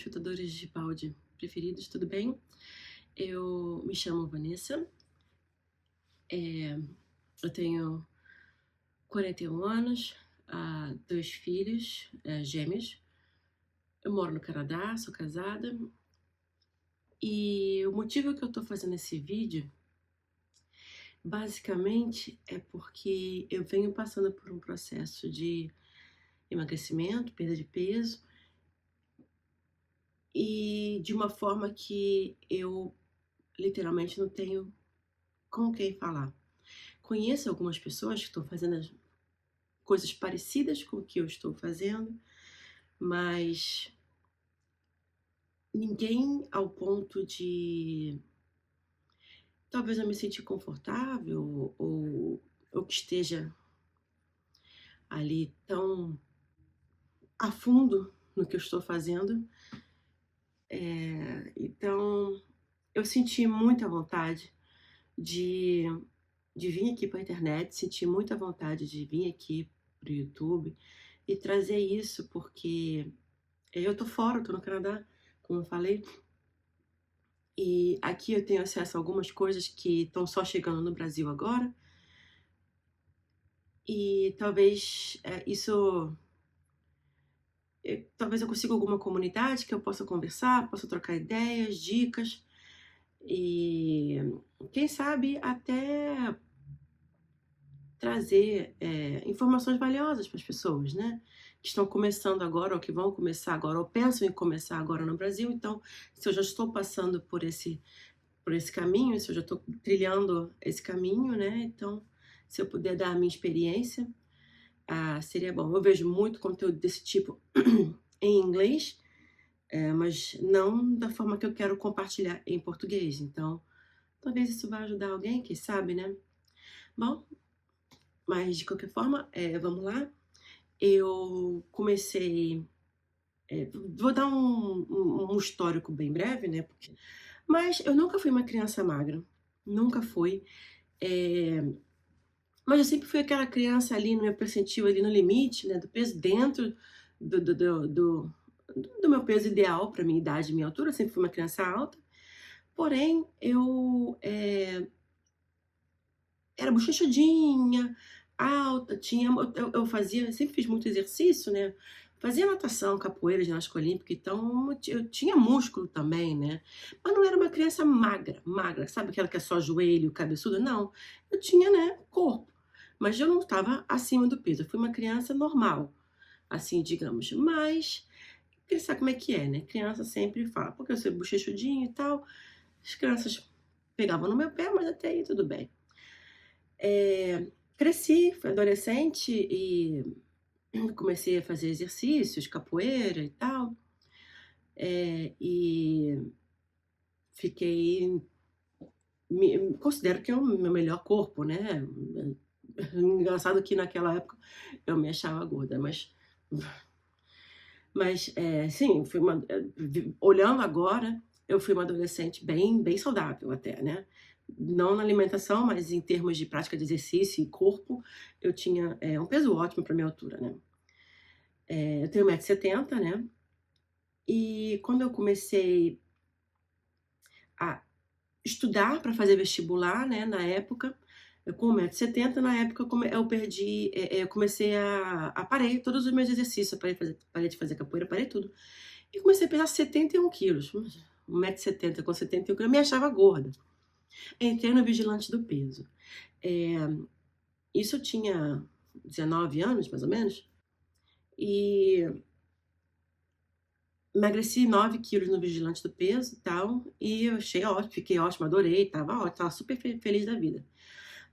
chutadores de balde preferidos, tudo bem? Eu me chamo Vanessa, eh, eu tenho 41 anos, 2 filhos, gêmeos. Eu moro no Canadá, sou casada, e o motivo que eu tô fazendo esse vídeo, basicamente, é porque eu venho passando por um processo de emagrecimento, perda de peso, e de uma forma que eu literalmente não tenho com quem falar. Conheço algumas pessoas que estão fazendo as coisas parecidas com o que eu estou fazendo, mas ninguém ao ponto de talvez eu me sentir confortável ou que esteja ali tão a fundo no que eu estou fazendo. Então eu senti muita vontade de, de vir aqui para a internet, senti muita vontade de vir aqui para o YouTube e trazer isso, porque eu tô fora, eu tô no Canadá, como eu falei, e aqui eu tenho acesso a algumas coisas que estão só chegando no Brasil agora, e talvez talvez eu consiga alguma comunidade que eu possa conversar, possa trocar ideias, dicas, e quem sabe até trazer informações valiosas para as pessoas, né? Que estão começando agora, ou que vão começar agora, ou pensam em começar agora no Brasil. Então, se eu já estou passando por esse caminho, se eu já estou trilhando esse caminho, né? Então, se eu puder dar a minha experiência, seria bom. Eu vejo muito conteúdo desse tipo em inglês, mas não da forma que eu quero compartilhar em português. Então, talvez isso vá ajudar alguém, quem sabe, né? Bom, mas de qualquer forma, vamos lá. Eu comecei. Vou dar um histórico bem breve, né? Mas eu nunca fui uma criança magra, nunca fui. É, mas eu sempre fui aquela criança ali no meu percentil, ali no limite, né, do peso, dentro do, do, do, do, do meu peso ideal para minha idade, minha altura. Eu sempre fui uma criança alta, porém eu era bochechudinha, alta, eu fazia, sempre fiz muito exercício, né? Fazia natação, capoeira, ginástica olímpica, então eu tinha músculo também, né? Mas não era uma criança magra, magra, sabe aquela que é só joelho, cabeçuda? Não, eu tinha, né, corpo, mas eu não estava acima do peso, eu fui uma criança normal, assim, digamos. Mas, você sabe como é que é, né? Criança sempre fala, porque eu sou bochechudinho e tal, as crianças pegavam no meu pé, mas até aí tudo bem. Cresci, fui adolescente e comecei a fazer exercícios, capoeira e tal, e fiquei considero que é o meu melhor corpo, né. Engraçado que naquela época eu me achava gorda, mas sim, fui uma olhando agora, eu fui uma adolescente bem saudável até, né. Não na alimentação, mas em termos de prática de exercício e corpo, eu tinha, um peso ótimo para minha altura, né. Eu tenho 1,70 m, né, e quando eu comecei a estudar para fazer vestibular, né, na época, eu com 1,70 m, na época eu perdi, eu comecei parei todos os meus exercícios, parei de fazer capoeira, parei tudo. E comecei a pesar 71 quilos, 1,70 m com 71 quilos, eu me achava gorda. Entrei no vigilante do peso. Eh, Isso eu tinha 19 anos, mais ou menos, e emagreci 9 quilos no vigilante do peso e tal, e eu achei ótimo, fiquei ótima, adorei, estava ótima, estava super feliz da vida.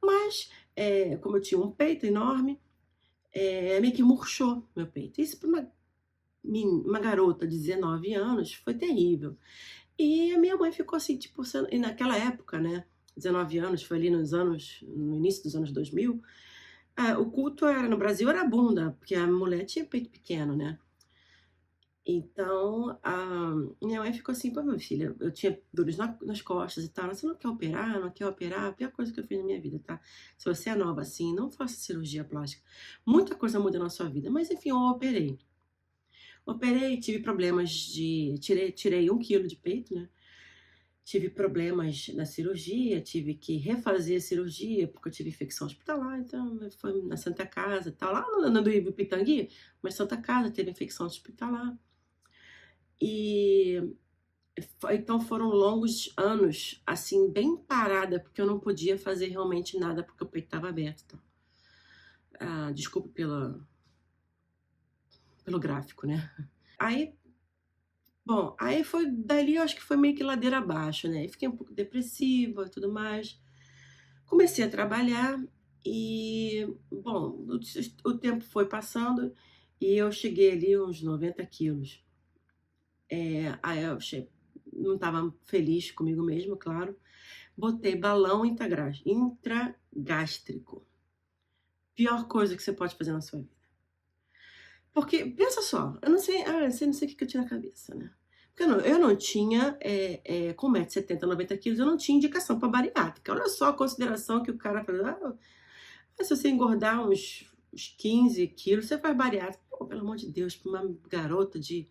Mas, como eu tinha um peito enorme, meio que murchou meu peito. Isso para uma garota de 19 anos foi terrível. E a minha mãe ficou assim, tipo, e naquela época, né, 19 anos, foi ali no início dos anos 2000, o culto era, no Brasil era a bunda, porque a mulher tinha peito pequeno, né. Então, a minha mãe ficou assim: "Pô, minha filha", eu tinha dores nas costas e tal, "você não quer operar? Não quer operar?". A pior coisa que eu fiz na minha vida, tá. Se você é nova assim, não faça cirurgia plástica. Muita coisa muda na sua vida, mas enfim, eu operei. Operei, tive problemas tirei 1 quilo de peito, né, tive problemas na cirurgia, tive que refazer a cirurgia, porque eu tive infecção hospitalar, então foi na Santa Casa e tal, lá no do Pitangui, mas Santa Casa teve infecção hospitalar. E então foram longos anos, assim, bem parada, porque eu não podia fazer realmente nada, porque o peito estava aberto, então. Desculpa pelo gráfico, né. Aí, bom, aí foi dali eu acho que foi meio que ladeira abaixo, né, fiquei um pouco depressiva e tudo mais. Comecei a trabalhar e, bom, o tempo foi passando e eu cheguei ali uns 90 quilos. Aí eu não estava feliz comigo mesma, claro. Botei balão intragástrico. Pior coisa que você pode fazer na sua vida. Porque, pensa só, eu não sei, não sei o que eu tinha na cabeça, né? Porque eu não tinha, com 1,70 m, 90 quilos, eu não tinha indicação para bariátrica. Olha só a consideração que o cara falou, se você engordar uns 15 quilos, você faz bariátrica. Pô, pelo amor de Deus, para uma garota de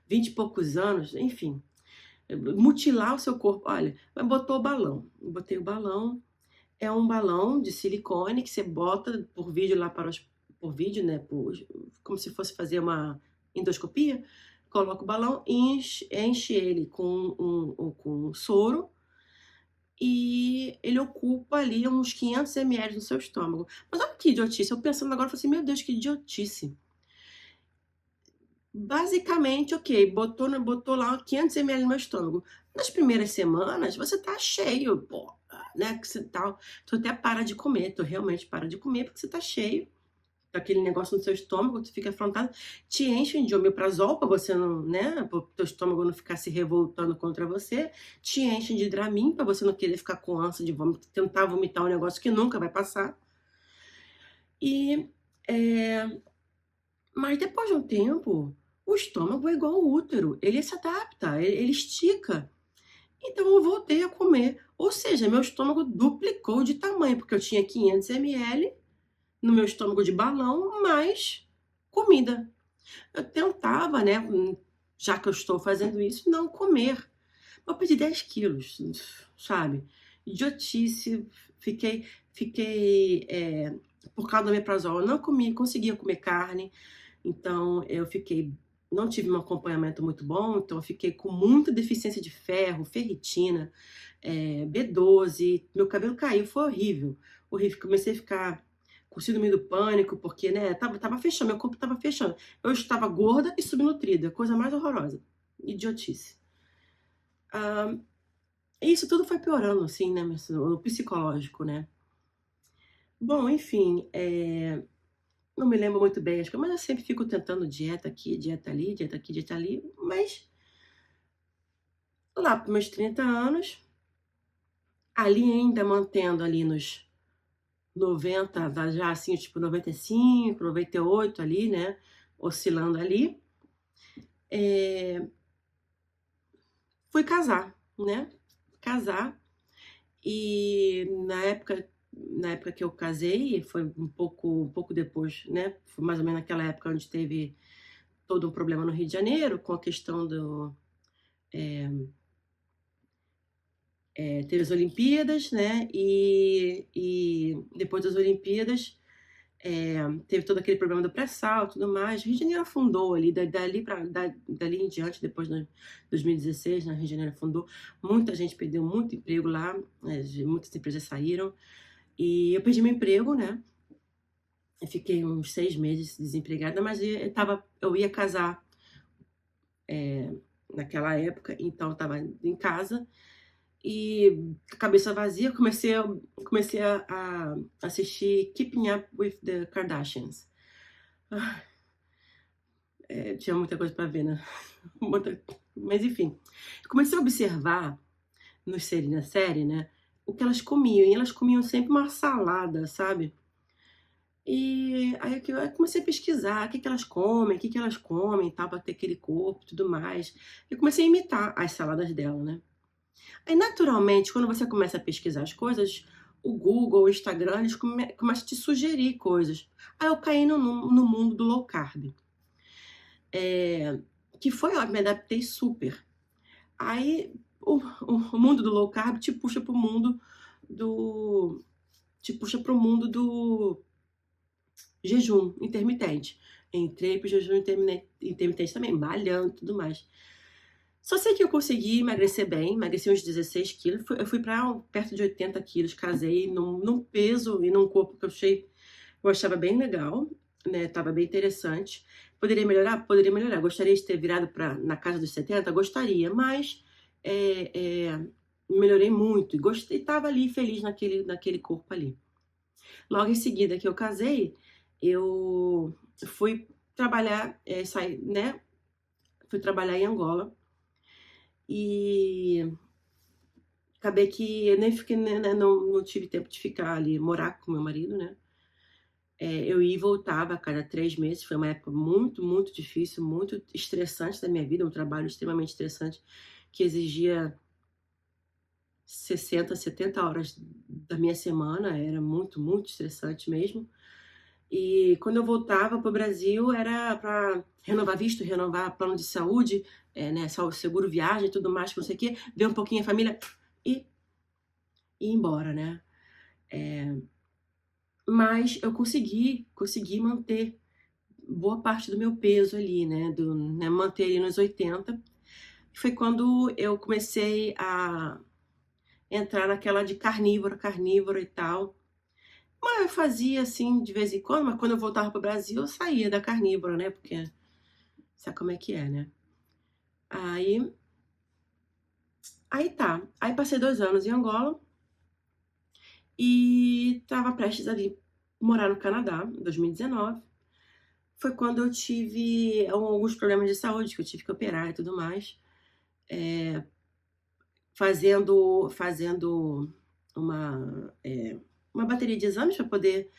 20 e poucos anos, enfim, mutilar o seu corpo. Olha, mas botou o balão. Eu botei o balão. É um balão de silicone que você bota por vídeo lá por vídeo, né? Como se fosse fazer uma endoscopia. Coloca o balão e enche ele com um soro e ele ocupa ali uns 500 ml no seu estômago. Mas olha que idiotice, eu pensando agora, eu falei assim, meu Deus, que idiotice. Basicamente, ok, botou lá 500 ml no meu estômago. Nas primeiras semanas, você tá cheio, pô, né, que você tá, tu até para de comer, tu realmente para de comer porque você tá cheio, daquele negócio no seu estômago, tu fica afrontado, te enchem de omeprazol pra você não, né, pro teu estômago não ficar se revoltando contra você, te enchem de Dramin pra você não querer ficar com ânsia de tentar vomitar um negócio que nunca vai passar. E, mas depois de um tempo, o estômago é igual ao útero, ele se adapta, ele estica. Então eu voltei a comer, ou seja, meu estômago duplicou de tamanho, porque eu tinha 500 ml no meu estômago de balão, mais comida. Eu tentava, né, já que eu estou fazendo isso, não comer. Eu perdi 10 quilos, sabe? Idiotice, fiquei, por causa do omeprazol, eu não conseguia comer carne, então eu não tive um acompanhamento muito bom, então eu fiquei com muita deficiência de ferro, ferritina, B12, meu cabelo caiu, foi horrível, horrível. Comecei a ficar com síndrome do pânico, porque, né, tava fechando, meu corpo tava fechando. Eu estava gorda e subnutrida, coisa mais horrorosa, idiotice. Isso tudo foi piorando, assim, né, no psicológico, né. Bom, enfim, não me lembro muito bem as coisas, mas eu sempre fico tentando dieta aqui, dieta ali, dieta aqui, dieta ali, mas lá para meus 30 anos, ali ainda mantendo ali nos 90, já assim, tipo 95, 98 ali, né, oscilando ali, fui casar, né, casar, e na época que eu casei, foi um pouco depois, né, foi mais ou menos naquela época onde teve todo um problema no Rio de Janeiro, com a questão teve as Olimpíadas, né, e depois das Olimpíadas, teve todo aquele problema do pré-sal e tudo mais. O Rio de Janeiro afundou ali, dali em diante, depois de 2016, né, o Rio de Janeiro afundou. Muita gente perdeu muito emprego lá, muitas empresas saíram. E eu perdi meu emprego, né? Eu fiquei uns 6 meses desempregada, mas eu ia casar naquela época, então eu estava em casa e cabeça vazia, comecei a assistir Keeping Up with the Kardashians. Tinha muita coisa para ver, né? Mas enfim, comecei a observar na série, né? O que elas comiam, e elas comiam sempre uma salada, sabe? E aí eu comecei a pesquisar o que elas comem, o que elas comem, e tal, para ter aquele corpo e tudo mais. Eu comecei a imitar as saladas dela, né? Aí, naturalmente, quando você começa a pesquisar as coisas, o Google, o Instagram, eles começam a te sugerir coisas. Aí eu caí no mundo do low carb. que foi ótimo, me adaptei super. Aí o mundo do low carb te puxa para o mundo do te puxa para o mundo do jejum intermitente. Entrei para o jejum intermitente também, malhando e tudo mais. Só sei que eu consegui emagrecer bem, emagreci uns 16 quilos. Eu fui para perto de 80 quilos, casei num peso e num corpo que eu achava bem legal, né? Tava bem interessante. Poderia melhorar? Poderia melhorar. Gostaria de ter virado na casa dos 70? Gostaria, mas melhorei muito e gostei, tava ali feliz naquele corpo ali. Logo em seguida que eu casei, eu fui trabalhar, saí, né? Fui trabalhar em Angola e acabei que eu nem fiquei, né, não tive tempo de ficar ali, morar com meu marido, né? Eu ia e voltava a cada 3 meses. Foi uma época muito, muito difícil, muito estressante da minha vida, um trabalho extremamente estressante que exigia 60, 70 horas da minha semana, era muito, muito estressante mesmo. E quando eu voltava para o Brasil era para renovar visto, renovar plano de saúde, né, seguro viagem e tudo mais, que não sei o quê, ver um pouquinho a família e ir embora, né? Mas eu consegui manter boa parte do meu peso ali, né, manter ali nos 80. Foi quando eu comecei a entrar naquela de carnívora e tal. Mas eu fazia assim de vez em quando, mas quando eu voltava pro Brasil, eu saía da carnívora, né? Porque sabe como é que é, né? Aí, aí tá. Aí passei 2 anos em Angola e tava prestes ali morar no Canadá, em 2019. Foi quando eu tive alguns problemas de saúde, que eu tive que operar e tudo mais. Fazendo uma bateria de exames para poder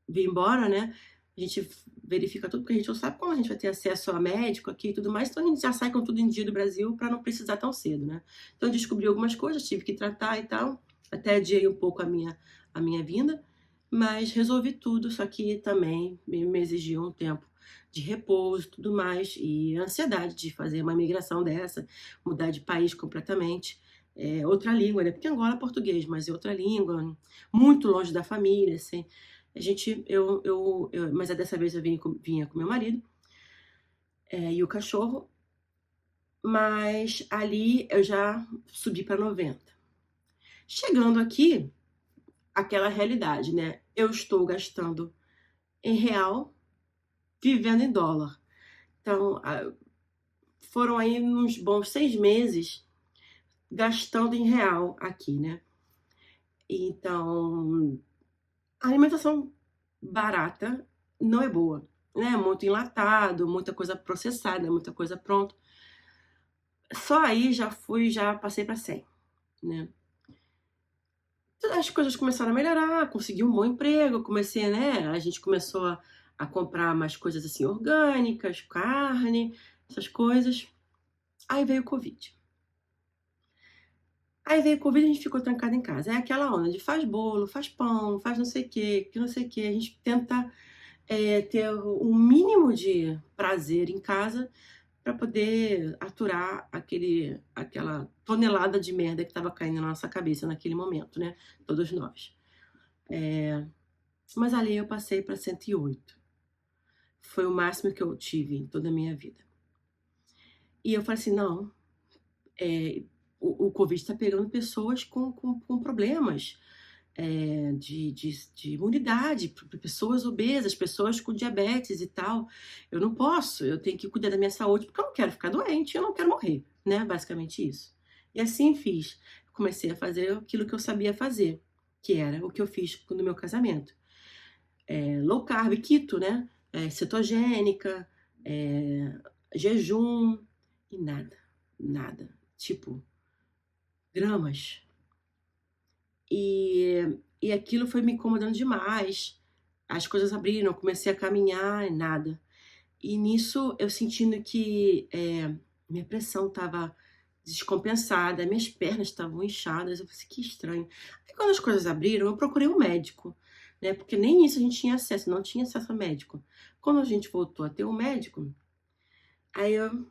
vir embora, né? A gente verifica tudo, porque a gente não sabe como a gente vai ter acesso a médico aqui e tudo mais, então a gente já sai com tudo em dia do Brasil para não precisar tão cedo, né? Então eu descobri algumas coisas, tive que tratar e tal, até adiei um pouco a minha vinda, mas resolvi tudo, só que também me exigiu um tempo de repouso e tudo mais, e ansiedade de fazer uma imigração dessa, mudar de país completamente. Outra língua, né? Porque Angola é português, mas é outra língua, muito longe da família, assim. Mas dessa vez eu vinha com meu marido e o cachorro, mas ali eu já subi para 90. Chegando aqui, aquela realidade, né? Eu estou gastando em real, vivendo em dólar. Então, foram aí uns bons 6 meses gastando em real aqui, né? Então, a alimentação barata não é boa, né? Muito enlatado, muita coisa processada, muita coisa pronta. Só aí já passei para 100, né? As coisas começaram a melhorar, consegui um bom emprego, comecei, né? A gente começou a comprar mais coisas assim orgânicas, carne, essas coisas. Aí veio o Covid. Aí veio o Covid e a gente ficou trancado em casa. É aquela onda de faz bolo, faz pão, faz não sei o quê, que não sei o quê. A gente tenta ter um mínimo de prazer em casa para poder aturar aquela tonelada de merda que estava caindo na nossa cabeça naquele momento, né? Todos nós. Mas ali eu passei para 108. Foi o máximo que eu tive em toda a minha vida. E eu falei assim, não, o Covid está pegando pessoas com problemas de imunidade, pessoas obesas, pessoas com diabetes e tal. Eu não posso, eu tenho que cuidar da minha saúde, porque eu não quero ficar doente, eu não quero morrer, né? Basicamente isso. E assim fiz. Comecei a fazer aquilo que eu sabia fazer, que era o que eu fiz no meu casamento. Low carb, keto, né? Cetogênica, jejum e nada. Tipo, gramas. E aquilo foi me incomodando demais. As coisas abriram, eu comecei a caminhar e nada. E nisso eu sentindo que minha pressão estava descompensada, minhas pernas estavam inchadas. Eu falei assim, que estranho. Aí quando as coisas abriram, eu procurei um médico. né? Porque nem isso a gente tinha acesso, não tinha acesso a médico. Quando a gente voltou a ter um médico, aí eu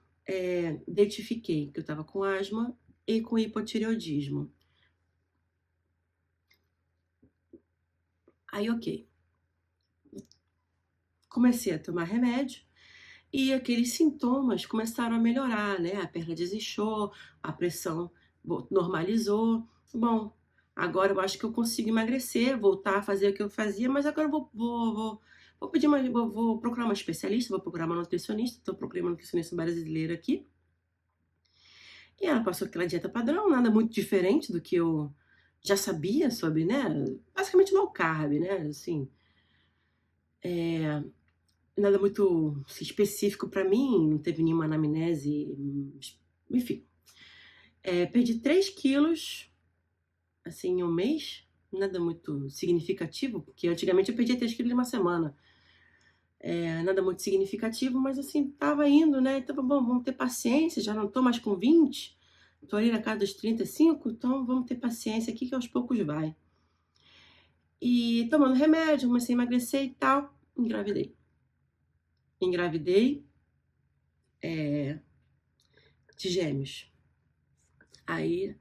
identifiquei que eu estava com asma e com hipotireoidismo. Aí, ok. Comecei a tomar remédio e aqueles sintomas começaram a melhorar, né? A perna desinchou, a pressão normalizou. Bom, agora eu acho que eu consigo emagrecer, voltar a fazer o que eu fazia, mas agora eu vou pedir vou procurar uma especialista, vou procurar uma nutricionista. Então, eu procurei uma nutricionista brasileira aqui. E ela passou aquela dieta padrão, nada muito diferente do que eu já sabia sobre, né? Basicamente low carb, né? Assim, nada muito assim, específico para mim, não teve nenhuma anamnese, enfim. Perdi 3 quilos, assim, em um mês, nada muito significativo, porque antigamente eu perdia 3 quilos em uma semana. Nada muito significativo, mas assim, tava indo, né? Então, bom, vamos ter paciência, já não tô mais com 20, tô ali na casa dos 35, então vamos ter paciência aqui que aos poucos vai. E tomando remédio, comecei a emagrecer e tal, engravidei. Engravidei de gêmeos. Aí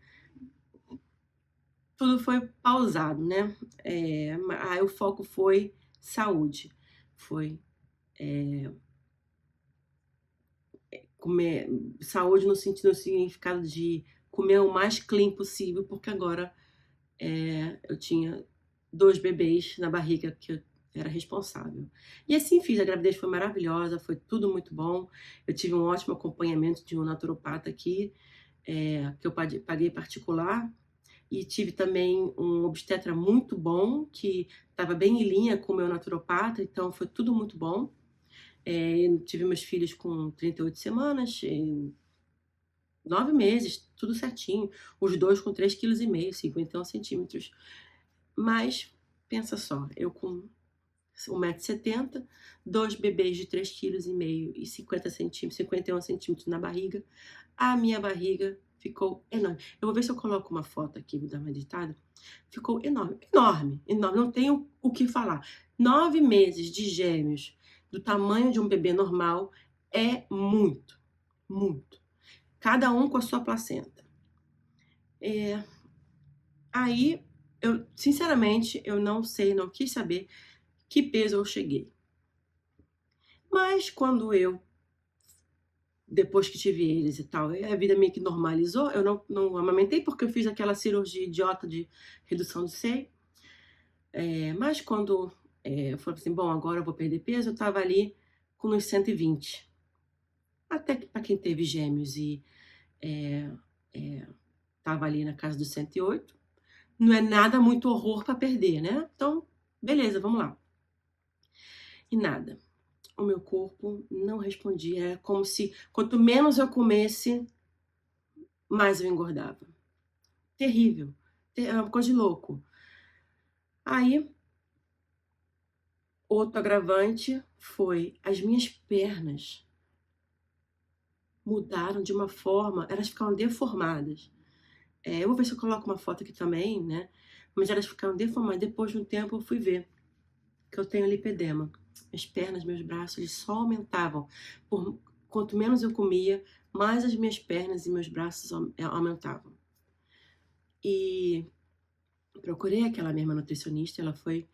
tudo foi pausado, né? Aí o foco foi saúde, foi comer saúde no sentido, no significado de comer o mais clean possível, porque agora eu tinha 2 bebês na barriga que eu era responsável. E assim fiz, a gravidez foi maravilhosa, foi tudo muito bom. Eu tive um ótimo acompanhamento de um naturopata aqui, que eu paguei particular. E tive também um obstetra muito bom, que estava bem em linha com o meu naturopata, então foi tudo muito bom. Tive meus filhos com 38 semanas, 9 meses, tudo certinho. Os dois com 3,5 kg, 51 centímetros. Mas, pensa só, eu com 1,70 m, 2 bebês de 3,5 kg e 50 centímetros, 51 centímetros na barriga. A minha barriga ficou enorme. Eu vou ver se eu coloco uma foto aqui, vou dar uma editada. Ficou enorme, enorme, enorme. Não tenho o que falar. 9 meses de gêmeos do tamanho de um bebê normal é muito, muito. Cada um com a sua placenta. Aí, sinceramente, eu não sei, não quis saber que peso eu cheguei. Mas quando depois que tive eles e tal, a vida meio que normalizou. Eu não amamentei porque eu fiz aquela cirurgia idiota de redução de seio. Mas quando eu falei assim, bom, agora eu vou perder peso, eu tava ali com uns 120. Até que para quem teve gêmeos e tava ali na casa dos 108, não é nada muito horror para perder, né? Então, beleza, vamos lá. E nada. O meu corpo não respondia. É como se quanto menos eu comesse, mais eu engordava. Terrível. É uma coisa de louco. Aí, outro agravante foi as minhas pernas mudaram de uma forma, elas ficaram deformadas. Eu vou ver se eu coloco uma foto aqui também, né? Mas elas ficaram deformadas. Depois de um tempo eu fui ver que eu tenho lipedema. Minhas pernas, meus braços, eles só aumentavam. Quanto menos eu comia, mais as minhas pernas e meus braços aumentavam. E procurei aquela mesma nutricionista, ela foi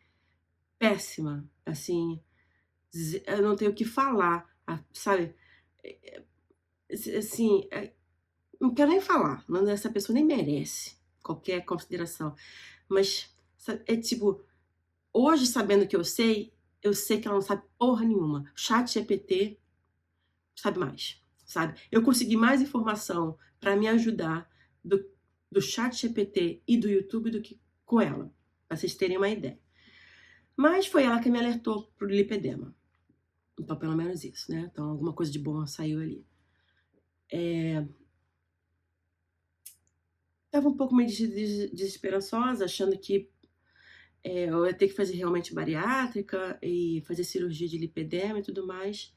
péssima, assim, eu não tenho o que falar, sabe? Assim, não quero nem falar, essa pessoa nem merece qualquer consideração. Mas é tipo, hoje sabendo que eu sei que ela não sabe porra nenhuma. Chat GPT sabe mais, sabe? Eu consegui mais informação para me ajudar do Chat GPT e do YouTube do que com ela, para vocês terem uma ideia. Mas foi ela que me alertou pro lipedema. Então, pelo menos isso, né? Então, alguma coisa de bom saiu ali. Tava um pouco meio desesperançosa, achando que eu ia ter que fazer realmente bariátrica e fazer cirurgia de lipedema e tudo mais.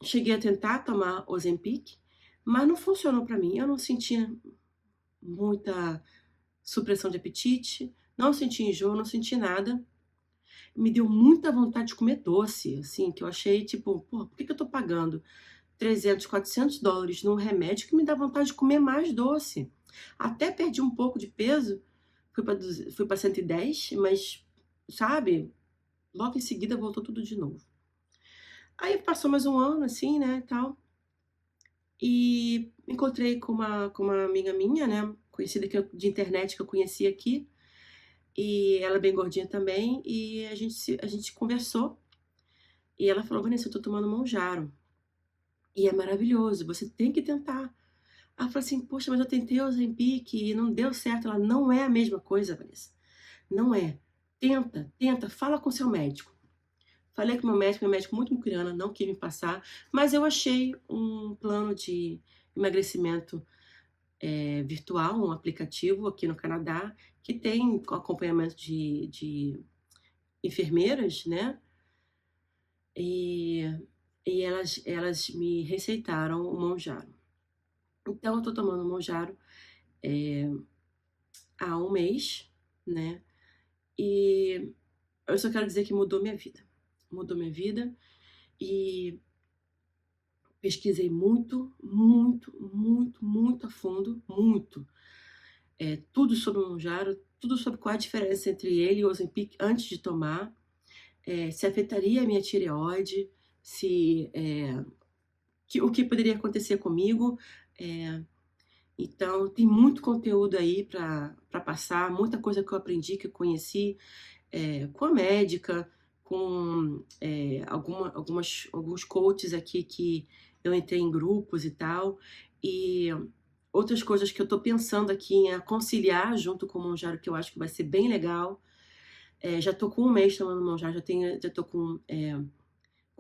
Cheguei a tentar tomar Ozempic, mas não funcionou para mim. Eu não sentia muita supressão de apetite, não senti enjoo, não senti nada. Me deu muita vontade de comer doce, assim, que eu achei tipo, pô, por que que eu tô pagando 300, US$ 400 num remédio que me dá vontade de comer mais doce? Até perdi um pouco de peso, fui pra 110, mas, sabe, logo em seguida voltou tudo de novo. Aí passou mais um ano, assim, né, tal, e encontrei com uma amiga minha, né, conhecida de internet que eu conheci aqui, e ela é bem gordinha também, e a gente conversou, e ela falou: "Vanessa, eu tô tomando Monjaro, e é maravilhoso, você tem que tentar". Aí eu falei assim: "Poxa, mas eu tentei o Ozempic e não deu certo". Ela: "Não é a mesma coisa, Vanessa, não é. Tenta, tenta, fala com seu médico". Falei com meu médico muito muquirana, não quis me passar, mas eu achei um plano de emagrecimento, virtual, um aplicativo aqui no Canadá, que tem acompanhamento de enfermeiras, né, e elas me receitaram o Monjaro. Então eu tô tomando o Monjaro, eh, há um mês, né, e eu só quero dizer que mudou minha vida. Mudou minha vida e pesquisei muito, muito, muito, muito a fundo, muito, tudo sobre o Monjaro, tudo sobre qual a diferença entre ele e o Ozempic antes de tomar, se afetaria a minha tireoide, se, o que poderia acontecer comigo, eh, então tem muito conteúdo aí para passar, muita coisa que eu aprendi, que eu conheci, com a médica, com, alguns coaches aqui que eu entrei em grupos e tal, e outras coisas que eu tô pensando aqui em conciliar junto com o Monjaro, que eu acho que vai ser bem legal. Já tô com um mês tomando Monjaro, já tô com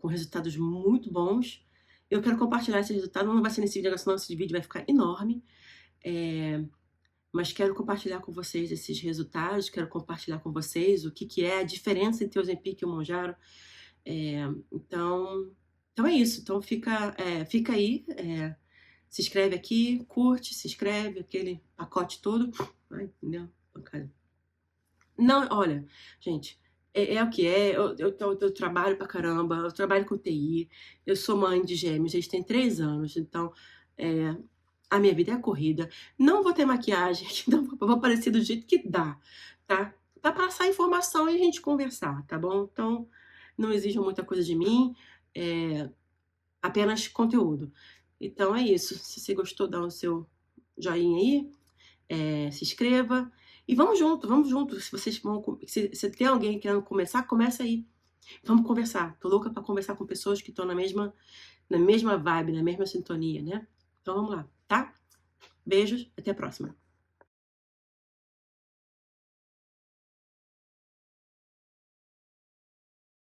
resultados muito bons. Eu quero compartilhar esse resultado, não vai ser nesse vídeo agora, senão esse vídeo vai ficar enorme. Eh, mas quero compartilhar com vocês esses resultados, quero compartilhar com vocês o que que é a diferença entre o Ozempic e o Monjaro. Então é isso, então fica aí, se inscreve aqui, curte, se inscreve, aquele pacote todo. Ai, entendeu? Pancada. Não, olha, gente, é o que é, eu trabalho pra caramba, eu trabalho com TI, eu sou mãe de gêmeos, eles têm 3 anos, então, eh, a minha vida é corrida. Não vou ter maquiagem, não vou aparecer do jeito que dá, tá? Pra passar informação e a gente conversar, tá bom? Então, não exijam muita coisa de mim, eh, apenas conteúdo. Então é isso, se você gostou, dá o seu joinha aí, se inscreva e vamos junto, vamos junto. Se vocês vão, se tem alguém querendo começar, começa aí. Vamos conversar. Tô louca pra conversar com pessoas que estão na mesma vibe, na mesma sintonia, né? Então vamos lá, tá? Beijos, até a próxima.